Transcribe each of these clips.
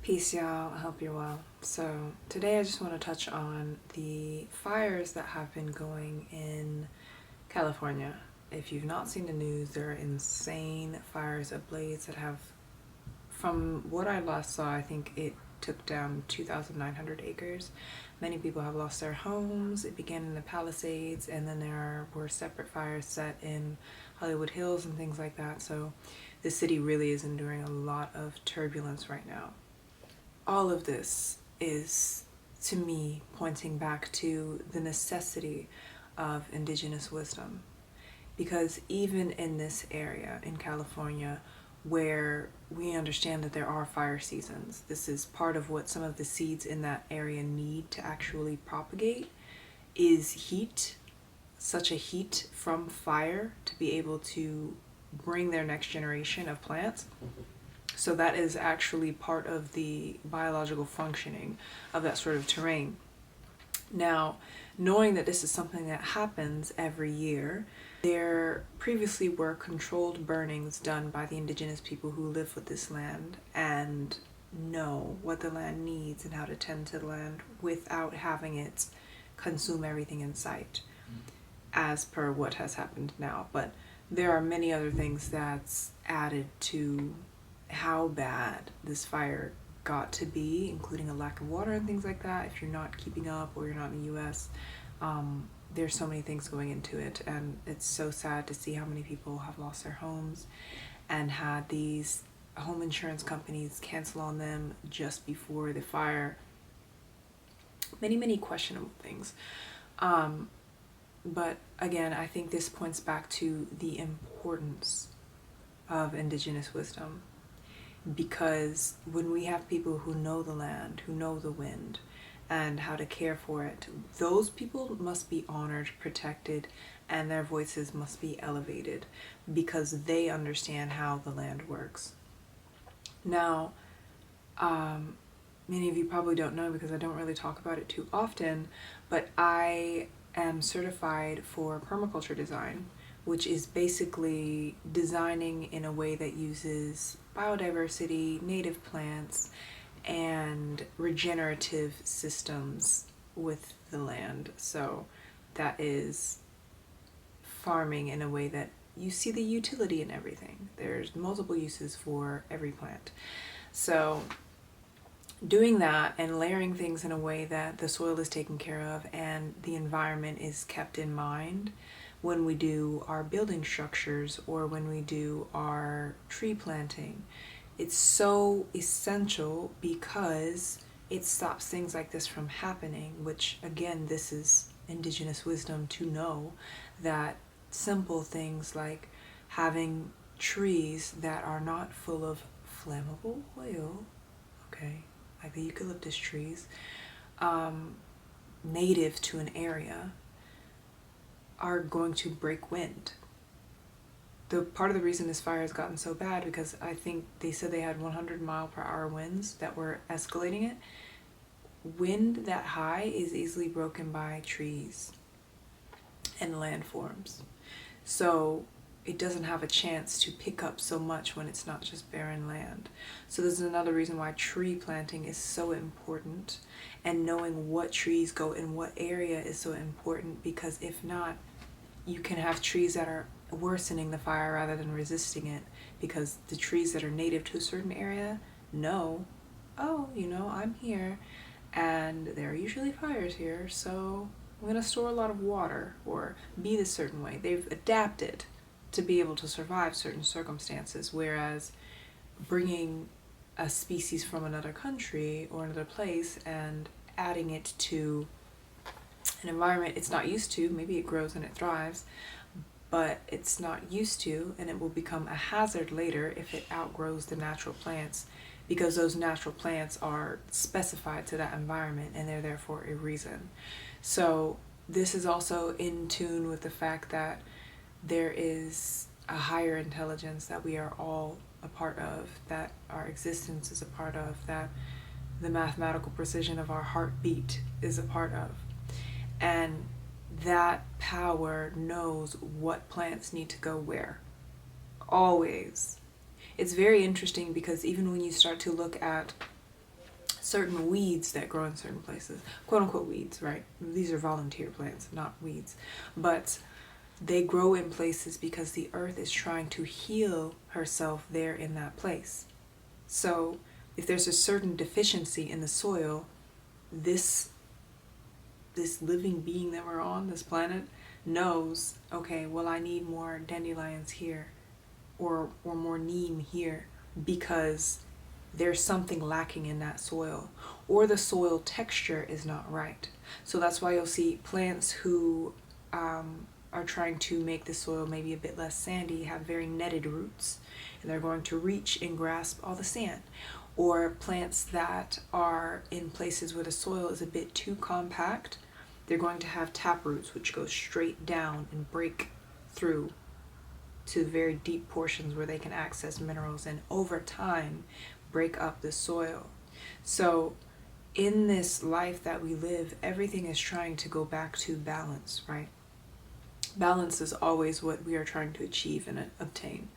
Peace, y'all. I hope you're well. So, today I just want to touch on the fires that have been going in California. If you've not seen the news, there are insane fires ablaze that have, from what I last saw, I think it took down 2,900 acres. Many people have lost their homes. It began in the Palisades, and then there were separate fires set in Hollywood Hills and things like that. So, the city really is enduring a lot of turbulence right now. All of this is, to me, pointing back to the necessity of indigenous wisdom. Because even in this area in California, where we understand that there are fire seasons, this is part of what some of the seeds in that area need to actually propagate, is heat, such a heat from fire to be able to bring their next generation of plants. So that is actually part of the biological functioning of that sort of terrain. Now, knowing that this is something that happens every year, there previously were controlled burnings done by the indigenous people who live with this land and know what the land needs and how to tend to the land without having it consume everything in sight, as per what has happened now. But there are many other things that's added to how bad this fire got to be, including a lack of water and things like that. If you're not keeping up or you're not in the US, there's so many things going into it, and it's so sad to see how many people have lost their homes and had these home insurance companies cancel on them just before the fire. Many questionable things. But again, I think this points back to the importance of indigenous wisdom. Because when we have people who know the land, who know the wind, and how to care for it, those people must be honored, protected, and their voices must be elevated because they understand how the land works. Now, many of you probably don't know because I don't really talk about it too often, but I am certified for permaculture design, which is basically designing in a way that uses biodiversity, native plants, and regenerative systems with the land. So that is farming in a way that you see the utility in everything. There's multiple uses for every plant. So doing that and layering things in a way that the soil is taken care of and the environment is kept in mind when we do our building structures or when we do our tree planting. It's so essential because it stops things like this from happening, which again, this is indigenous wisdom to know that simple things like having trees that are not full of flammable oil, okay, like the eucalyptus trees, native to an area, are going to break wind. The part of the reason this fire has gotten so bad, because I think they said they had 100-mile-per-hour winds that were escalating it. Wind that high is easily broken by trees and landforms. So it doesn't have a chance to pick up so much when it's not just barren land. So this is another reason why tree planting is so important, and knowing what trees go in what area is so important, because if not, you can have trees that are worsening the fire rather than resisting it, because the trees that are native to a certain area know, oh, I'm here and there are usually fires here, so I'm going to store a lot of water or be this certain way. They've adapted to be able to survive certain circumstances, whereas bringing a species from another country or another place and adding it to an environment it's not used to, maybe it grows and it thrives, but it's not used to, and it will become a hazard later if it outgrows the natural plants, because those natural plants are specified to that environment and they're there for a reason. So this is also in tune with the fact that there is a higher intelligence that we are all a part of, that our existence is a part of, that the mathematical precision of our heartbeat is a part of. And that power knows what plants need to go where. Always. It's very interesting because even when you start to look at certain weeds that grow in certain places, quote unquote weeds, right? These are volunteer plants, not weeds, but they grow in places because the earth is trying to heal herself there in that place. So if there's a certain deficiency in the soil, this living being that we're on, this planet, knows, okay, well, I need more dandelions here, or more neem here, because there's something lacking in that soil, or the soil texture is not right. So that's why you'll see plants who are trying to make the soil maybe a bit less sandy have very netted roots, and they're going to reach and grasp all the sand. Or plants that are in places where the soil is a bit too compact, they're going to have tap roots which go straight down and break through to very deep portions where they can access minerals and over time break up the soil. So in this life that we live, everything is trying to go back to balance, right? Balance is always what we are trying to achieve and obtain.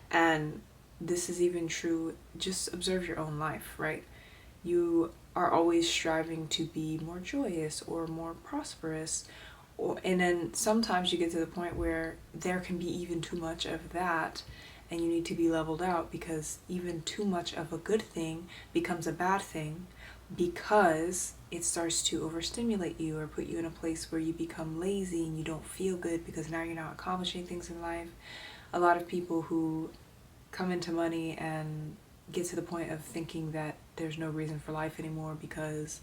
And this is even true, just observe your own life, right? You are always striving to be more joyous or more prosperous, and then sometimes you get to the point where there can be even too much of that, and you need to be leveled out, because even too much of a good thing becomes a bad thing because it starts to overstimulate you or put you in a place where you become lazy and you don't feel good because now you're not accomplishing things in life. A lot of people who come into money and get to the point of thinking that there's no reason for life anymore because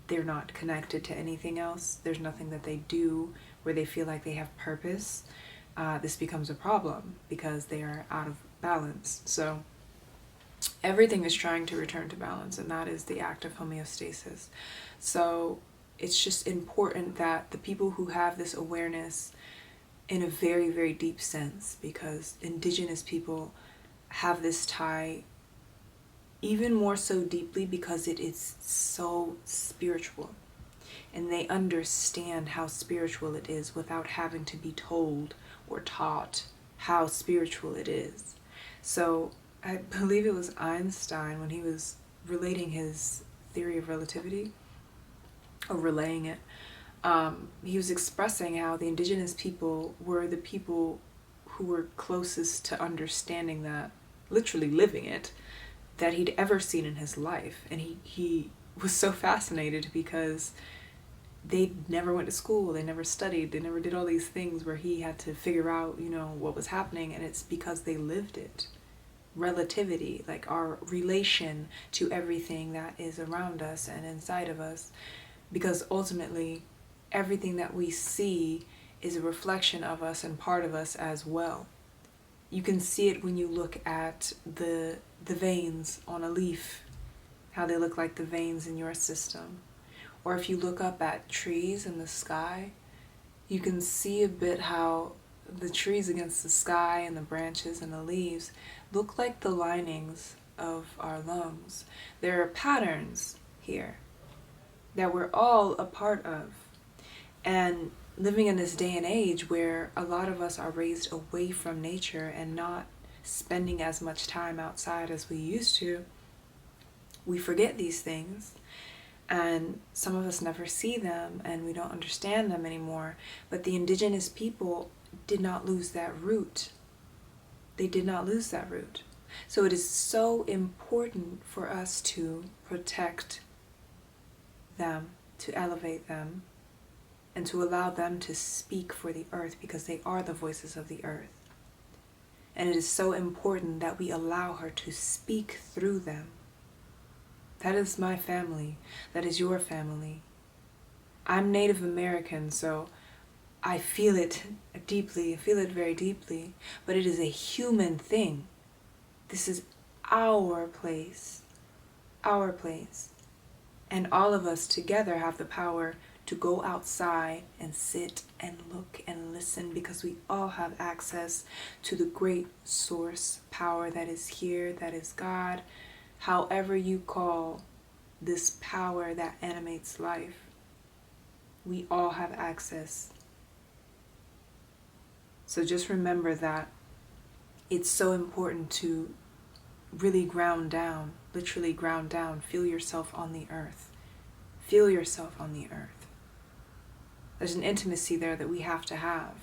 they're not connected to anything else. There's nothing that they do where they feel like they have purpose. This becomes a problem because they are out of balance. So everything is trying to return to balance, and that is the act of homeostasis. So it's just important that the people who have this awareness in a very, very deep sense, because indigenous people have this tie even more so deeply because it is so spiritual, and they understand how spiritual it is without having to be told or taught how spiritual it is. So I believe it was Einstein, when he was relating his theory of relativity, or relaying it, he was expressing how the indigenous people were the people who were closest to understanding that, literally living it, that he'd ever seen in his life. And he was so fascinated because they never went to school, they never studied, they never did all these things where he had to figure out, what was happening, and it's because they lived it. Relativity, like our relation to everything that is around us and inside of us, because ultimately everything that we see is a reflection of us and part of us as well. You can see it when you look at the veins on a leaf, how they look like the veins in your system. Or if you look up at trees in the sky, you can see a bit how the trees against the sky and the branches and the leaves look like the linings of our lungs. There are patterns here that we're all a part of. And living in this day and age where a lot of us are raised away from nature and not spending as much time outside as we used to, we forget these things. And some of us never see them and we don't understand them anymore. But the indigenous people did not lose that root. They did not lose that root. So it is so important for us to protect them, to elevate them, and to allow them to speak for the earth, because they are the voices of the earth. And it is so important that we allow her to speak through them. That is my family. That is your family. I'm Native American, so I feel it deeply. I feel it very deeply. But it is a human thing. This is our place. Our place. And all of us together have the power to go outside and sit and look and listen, because we all have access to the great source power that is here, that is God. However you call this power that animates life, we all have access. So just remember that it's so important to really ground down, literally ground down, feel yourself on the earth. Feel yourself on the earth. There's an intimacy there that we have to have.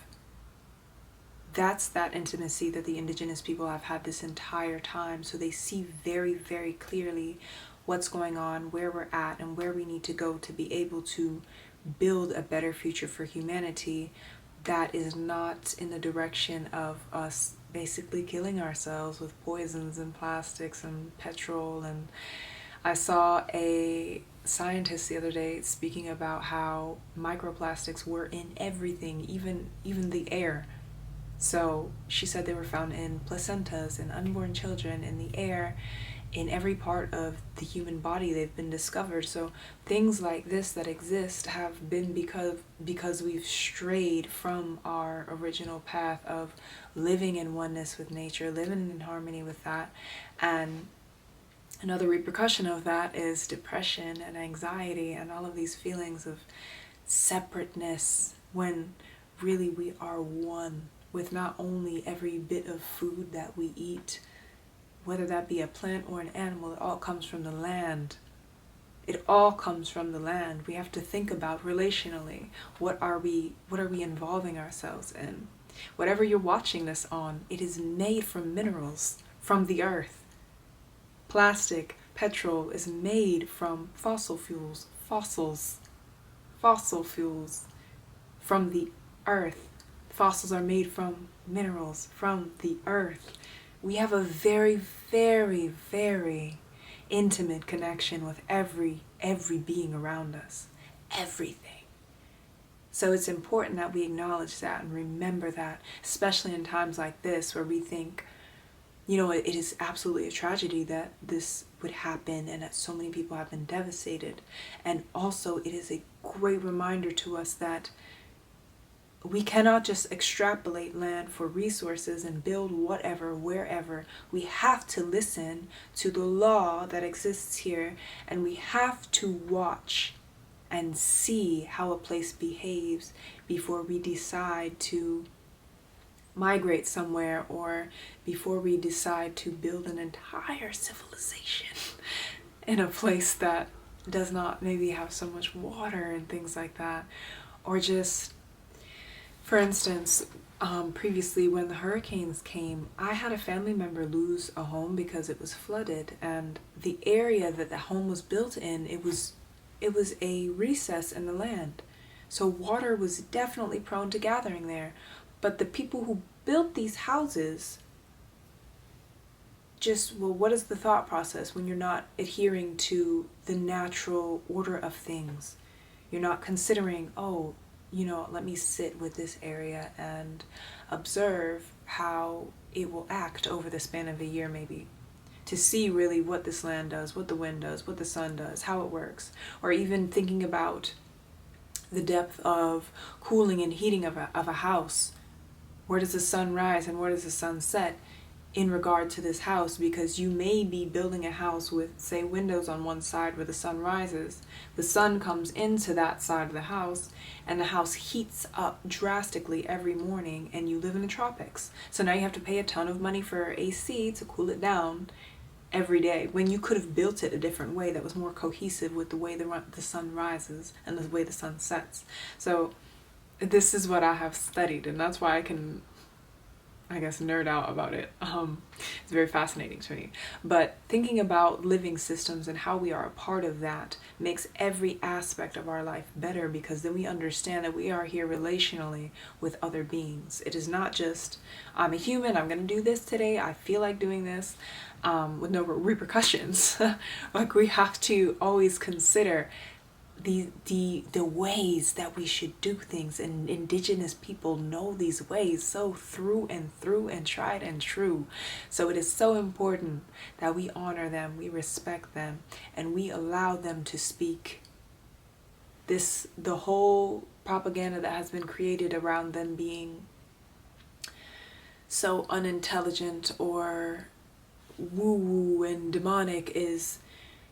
That's that intimacy that the indigenous people have had this entire time, so they see very, very clearly what's going on, where we're at, and where we need to go to be able to build a better future for humanity that is not in the direction of us basically killing ourselves with poisons and plastics and petrol. And I saw a scientist the other day speaking about how microplastics were in everything, even the air. So she said they were found in placentas, in unborn children, in the air, in every part of the human body. They've been discovered. So things like this that exist have been because we've strayed from our original path of living in oneness with nature, living in harmony with that. And another repercussion of that is depression and anxiety and all of these feelings of separateness, when really we are one with not only every bit of food that we eat, whether that be a plant or an animal. It all comes from the land. It all comes from the land. We have to think about relationally, what are we involving ourselves in? Whatever you're watching this on, it is made from minerals from the earth. Plastic, petrol is made from fossil fuels from the earth. Fossils are made from minerals from the earth. We have a very, very, very intimate connection with every being around us. Everything. So it's important that we acknowledge that and remember that, especially in times like this where we think, it is absolutely a tragedy that this would happen and that so many people have been devastated. And also it is a great reminder to us that we cannot just extrapolate land for resources and build whatever, wherever. We have to listen to the law that exists here, and we have to watch and see how a place behaves before we decide to migrate somewhere, or before we decide to build an entire civilization in a place that does not maybe have so much water and things like that. Or just, for instance, previously when the hurricanes came, I had a family member lose a home because it was flooded, and the area that the home was built in, it was a recess in the land. So water was definitely prone to gathering there. But the people who built these houses what is the thought process when you're not adhering to the natural order of things? You're not considering, let me sit with this area and observe how it will act over the span of a year, maybe, to see really what this land does, what the wind does, what the sun does, how it works. Or even thinking about the depth of cooling and heating of a house. Where does the sun rise and where does the sun set in regard to this house? Because you may be building a house with, say, windows on one side where the sun rises. The sun comes into that side of the house, and the house heats up drastically every morning, and you live in the tropics. So now you have to pay a ton of money for AC to cool it down every day, when you could have built it a different way that was more cohesive with the way the sun rises and the way the sun sets. So this is what I have studied, and that's why I can, nerd out about it. It's very fascinating to me. But thinking about living systems and how we are a part of that makes every aspect of our life better, because then we understand that we are here relationally with other beings. It is not just, I'm a human, I'm going to do this today, I feel like doing this, with no repercussions. Like, we have to always consider the ways that we should do things, and indigenous people know these ways so through and tried and true. So it is so important that we honor them, we respect them, and we allow them to speak. The whole propaganda that has been created around them being so unintelligent or woo-woo and demonic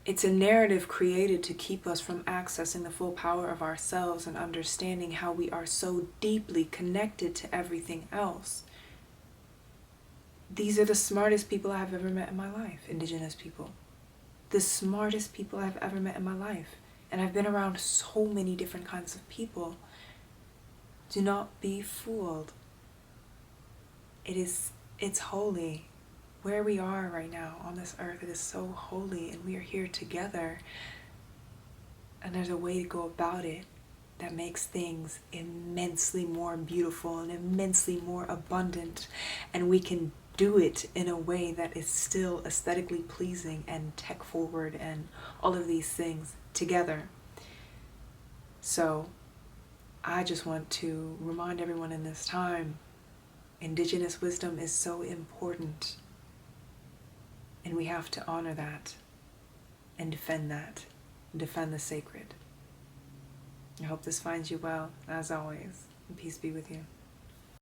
it's a narrative created to keep us from accessing the full power of ourselves and understanding how we are so deeply connected to everything else. These are the smartest people I've ever met in my life, Indigenous people. The smartest people I've ever met in my life. And I've been around so many different kinds of people. Do not be fooled. It's holy. Where we are right now on this earth, it is so holy, and we are here together. And there's a way to go about it that makes things immensely more beautiful and immensely more abundant. And we can do it in a way that is still aesthetically pleasing and tech forward and all of these things together. So I just want to remind everyone in this time, Indigenous wisdom is so important. And we have to honor that and defend that. Defend the sacred. I hope this finds you well, as always, and peace be with you.